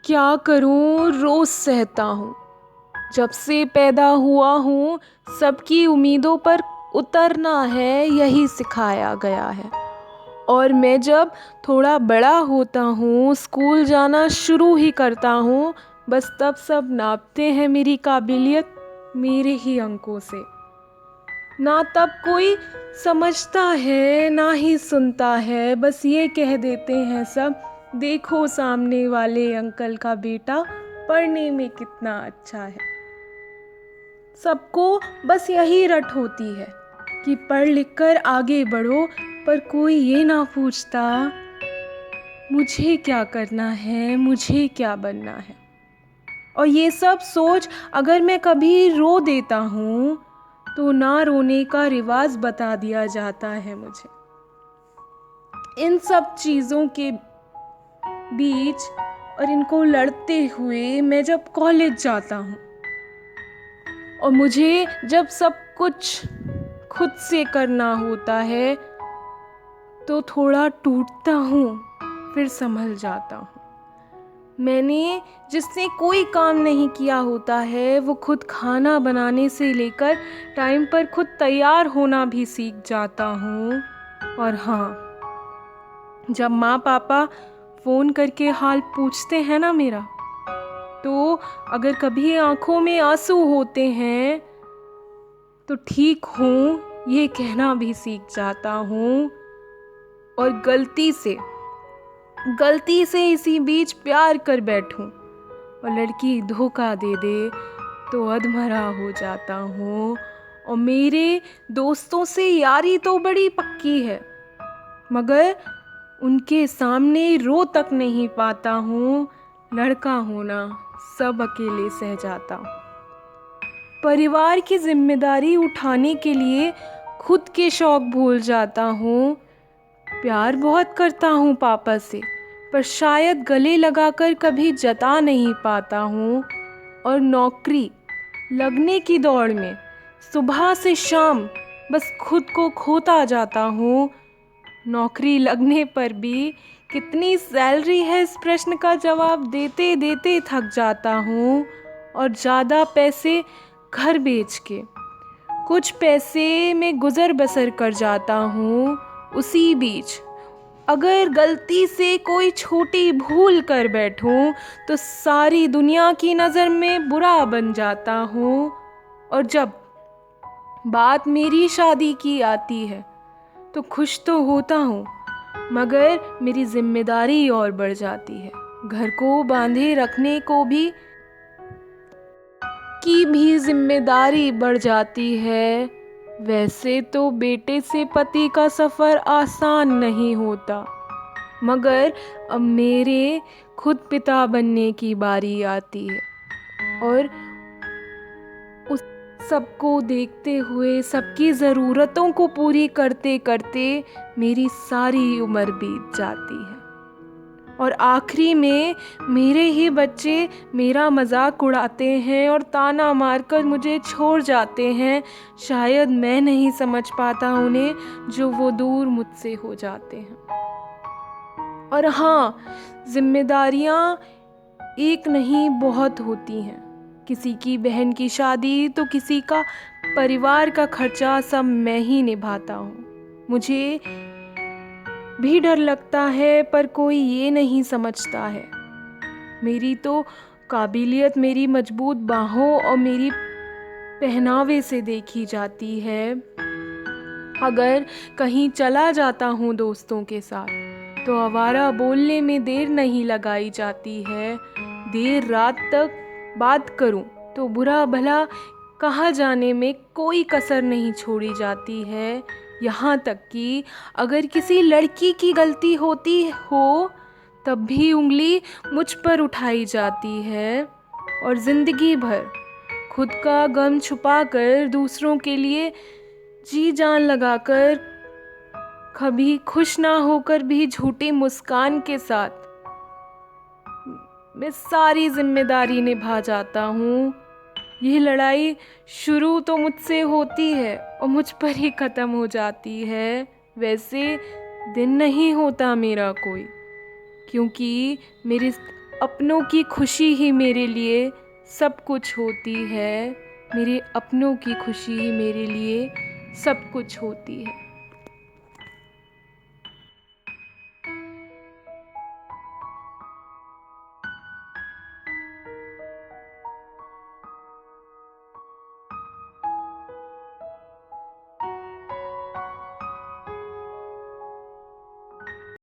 क्या करूं, रोज सहता हूँ। जब से पैदा हुआ हूँ सबकी उम्मीदों पर उतरना है, यही सिखाया गया है। और मैं जब थोड़ा बड़ा होता हूँ, स्कूल जाना शुरू ही करता हूँ, बस तब सब नापते हैं मेरी काबिलियत मेरे ही अंकों से। ना तब कोई समझता है ना ही सुनता है, बस ये कह देते हैं सब, देखो सामने वाले अंकल का बेटा पढ़ने में कितना अच्छा है। सबको बस यही रट होती है कि पढ़ लिख कर आगे बढ़ो, पर कोई ये ना पूछता मुझे क्या करना है, मुझे क्या बनना है। और ये सब सोच अगर मैं कभी रो देता हूँ तो ना रोने का रिवाज बता दिया जाता है मुझे। इन सब चीज़ों के बीच और इनको लड़ते हुए मैं जब कॉलेज जाता हूँ और मुझे जब सब कुछ खुद से करना होता है तो थोड़ा टूटता हूँ, फिर संभल जाता हूँ। मैंने जिसने कोई काम नहीं किया होता है वो खुद खाना बनाने से लेकर टाइम पर खुद तैयार होना भी सीख जाता हूँ। और हाँ, जब माँ पापा फ़ोन करके हाल पूछते हैं ना मेरा, तो अगर कभी आंखों में आंसू होते हैं तो ठीक हूँ ये कहना भी सीख जाता हूँ। और गलती से इसी बीच प्यार कर बैठूं और लड़की धोखा दे दे तो अधमरा हो जाता हूँ। और मेरे दोस्तों से यारी तो बड़ी पक्की है, मगर उनके सामने रो तक नहीं पाता हूँ। लड़का होना सब अकेले सह जाता हूँ। परिवार की जिम्मेदारी उठाने के लिए खुद के शौक भूल जाता हूँ। प्यार बहुत करता हूँ पापा से, पर शायद गले लगाकर कभी जता नहीं पाता हूँ। और नौकरी लगने की दौड़ में सुबह से शाम बस खुद को खोता जाता हूँ। नौकरी लगने पर भी कितनी सैलरी है इस प्रश्न का जवाब देते देते थक जाता हूँ। और ज़्यादा पैसे घर बेच के कुछ पैसे में गुजर बसर कर जाता हूँ। उसी बीच अगर गलती से कोई छोटी भूल कर बैठूं तो सारी दुनिया की नज़र में बुरा बन जाता हूँ। और जब बात मेरी शादी की आती है तो खुश तो होता हूँ, मगर मेरी जिम्मेदारी और बढ़ जाती है। घर को बांधे रखने को भी जिम्मेदारी बढ़ जाती है। वैसे तो बेटे से पति का सफ़र आसान नहीं होता, मगर अब मेरे खुद पिता बनने की बारी आती है। और उस सबको देखते हुए सबकी ज़रूरतों को पूरी करते करते मेरी सारी उम्र बीत जाती है। और आखिरी में मेरे ही बच्चे मेरा मजाक उड़ाते हैं और ताना मारकर मुझे छोड़ जाते हैं। शायद मैं नहीं समझ पाता उन्हें जो वो दूर मुझसे हो जाते हैं। और हाँ, जिम्मेदारियाँ एक नहीं बहुत होती हैं। किसी की बहन की शादी तो किसी का परिवार का खर्चा सब मैं ही निभाता हूँ। मुझे भी डर लगता है पर कोई ये नहीं समझता है। मेरी तो काबिलियत मेरी मजबूत बाहों और मेरी पहनावे से देखी जाती है। अगर कहीं चला जाता हूँ दोस्तों के साथ तो आवारा बोलने में देर नहीं लगाई जाती है। देर रात तक बात करूँ तो बुरा भला कहा जाने में कोई कसर नहीं छोड़ी जाती है। यहाँ तक कि अगर किसी लड़की की गलती होती हो तब भी उंगली मुझ पर उठाई जाती है। और ज़िंदगी भर खुद का गम छुपाकर दूसरों के लिए जी जान लगाकर कभी खुश ना होकर भी झूठी मुस्कान के साथ मैं सारी जिम्मेदारी निभा जाता हूँ। ये लड़ाई शुरू तो मुझसे होती है और मुझ पर ही ख़त्म हो जाती है। वैसे दिन नहीं होता मेरा कोई, क्योंकि मेरे अपनों की खुशी ही मेरे लिए सब कुछ होती है। मेरे अपनों की खुशी ही मेरे लिए सब कुछ होती है।